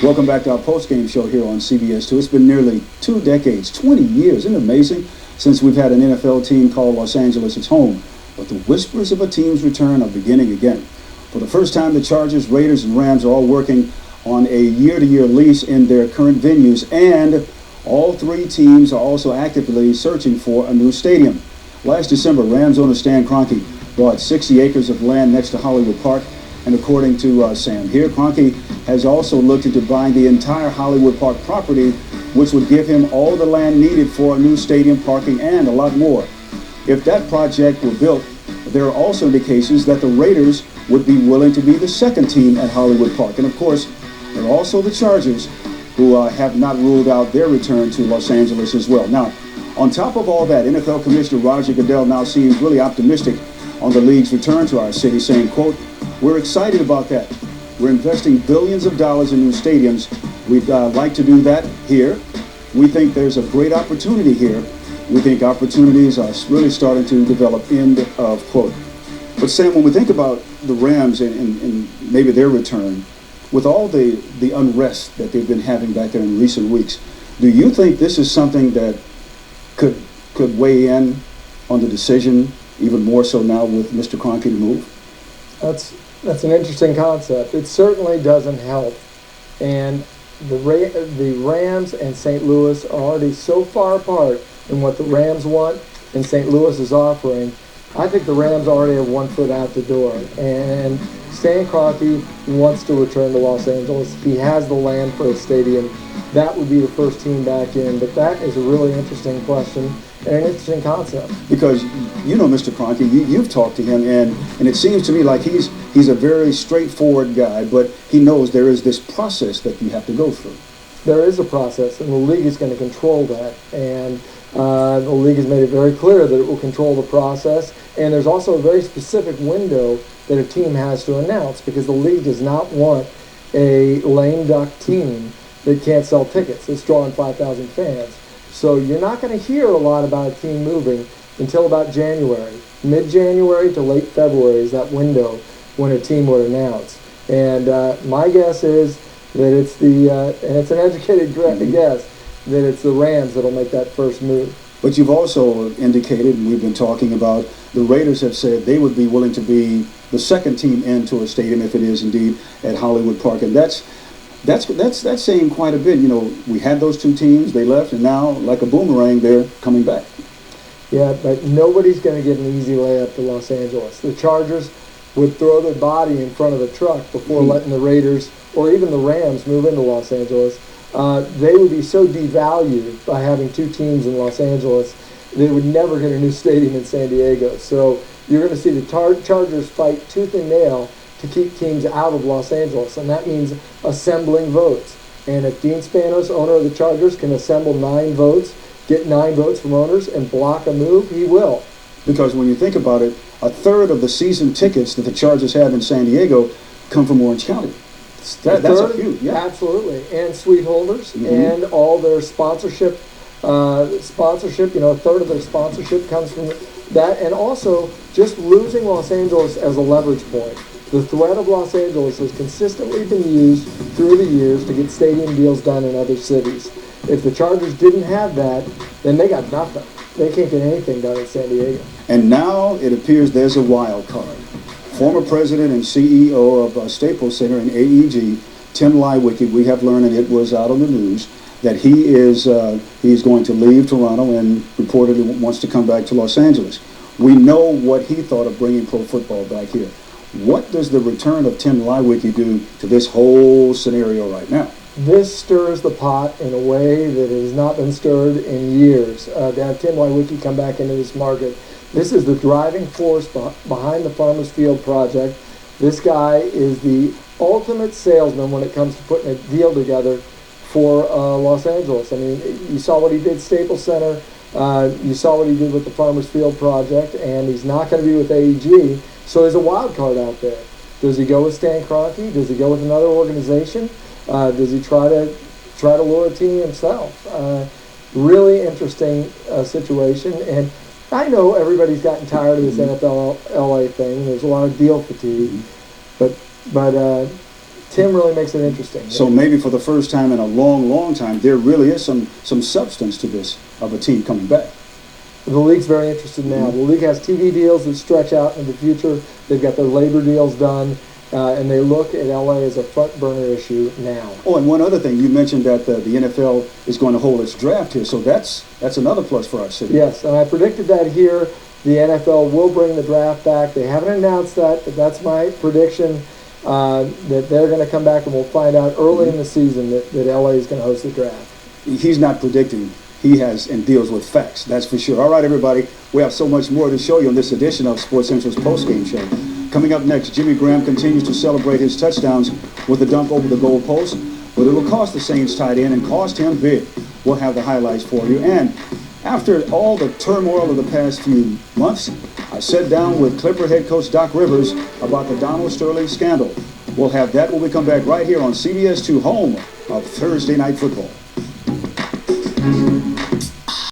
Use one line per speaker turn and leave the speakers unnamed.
Welcome back to our post-game show here on CBS2. It's been nearly 2 decades, 20 years, isn't it amazing, since we've had an NFL team called Los Angeles its home. But the whispers of a team's return are beginning again. For the first time, the Chargers, Raiders, and Rams are all working on a year-to-year lease in their current venues, and all three teams are also actively searching for a new stadium. Last December, Rams owner Stan Kroenke bought 60 acres of land next to Hollywood Park. And according to Sam here, Kroenke has also looked into buying the entire Hollywood Park property, which would give him all the land needed for a new stadium, parking, and a lot more. If that project were built, there are also indications that the Raiders would be willing to be the second team at Hollywood Park. And of course, there are also the Chargers, who have not ruled out their return to Los Angeles as well. Now, on top of all that, NFL Commissioner Roger Goodell now seems really optimistic on the league's return to our city, saying, quote, "We're excited about that. We're investing billions of dollars in new stadiums. We'd like to do that here. We think there's a great opportunity here. We think opportunities are really starting to develop," end of quote. But Sam, when we think about the Rams and maybe their return, with all the unrest that they've been having back there in recent weeks, do you think this is something that could weigh in on the decision, even more so now with Mr. Kroenke to move?
That's an interesting concept. It certainly doesn't help. And the Rams and St. Louis are already so far apart in what the Rams want and St. Louis is offering. I think the Rams already have one foot out the door. And Stan Kroenke wants to return to Los Angeles. He has the land for a stadium. That would be the first team back in. But that is a really interesting question and an interesting concept.
Because you know Mr. Kroenke, you've talked to him, and it seems to me like he's a very straightforward guy, but he knows there is this process that you have to go through.
There is a process, and the league is going to control that. And the league has made it very clear that it will control the process. And there's also a very specific window that a team has to announce, because the league does not want a lame duck team that can't sell tickets. It's drawing 5,000 fans. So you're not going to hear a lot about a team moving until about January. Mid-January to late February is that window when a team would announce. And my guess is that it's and it's an educated guess, that it's the Rams that'll make that first move.
But you've also indicated, and we've been talking about, the Raiders have said they would be willing to be the second team into a stadium if it is indeed at Hollywood Park. And that's saying quite a bit. You know, we had those two teams, they left, and now, like a boomerang, they're coming back.
Yeah, but nobody's going to get an easy layup to Los Angeles. The Chargers would throw their body in front of the truck before letting the Raiders or even the Rams move into Los Angeles. They would be so devalued by having two teams in Los Angeles, they would never get a new stadium in San Diego. So you're going to see the Chargers fight tooth and nail to keep teams out of Los Angeles, and that means assembling votes. And if Dean Spanos, owner of the Chargers, can assemble 9 votes, get 9 votes from owners, and block a move, he will.
Because when you think about it, a third of the season tickets that the Chargers have in San Diego come from Orange County. That's a huge, yeah.
Absolutely, and suite holders, and all their sponsorship. A third of their sponsorship comes from that, and also just losing Los Angeles as a leverage point. The threat of Los Angeles has consistently been used through the years to get stadium deals done in other cities. If the Chargers didn't have that, then they got nothing. They can't get anything done in San Diego.
And now it appears there's a wild card. Former president and CEO of Staples Center and AEG, Tim Leiweke, we have learned, and it was out on the news, that he's going to leave Toronto and reportedly wants to come back to Los Angeles. We know what he thought of bringing pro football back here. What does the return of Tim Leiweke do to this whole scenario right now?
This stirs the pot in a way that has not been stirred in years. To have Tim Leiweke come back into this market, this is the driving force behind the Farmers Field project. This guy is the ultimate salesman when it comes to putting a deal together for Los Angeles. I mean, you saw what he did at Staples Center. You saw what he did with the Farmers Field project, and he's not going to be with AEG. So there's a wild card out there. Does he go with Stan Kroenke? Does he go with another organization? Does he try to lure a team himself? Really interesting situation. And I know everybody's gotten tired of this NFL LA thing. There's a lot of deal fatigue. But Tim really makes it interesting.
So maybe for the first time in a long, long time, there really is some substance to this of a team coming back.
The league's very interested now. The league has TV deals that stretch out into the future. They've got their labor deals done, and they look at LA as a front burner issue now.
Oh, and one other thing, you mentioned that the NFL is going to hold its draft here, so that's another plus for our city.
Yes, and I predicted that here. The NFL will bring the draft back. They haven't announced that, but that's my prediction, that they're going to come back, and we'll find out early in the season that LA is going to host the draft.
He's not predicting. He has and deals with facts, that's for sure. All right, everybody, we have so much more to show you on this edition of Sports Central's postgame show. Coming up next, Jimmy Graham continues to celebrate his touchdowns with a dunk over the goal post, but it will cost the Saints tight end and cost him big. We'll have the highlights for you. And after all the turmoil of the past few months, I sat down with Clipper head coach Doc Rivers about the Donald Sterling scandal. We'll have that when we come back right here on CBS2, home of Thursday Night Football.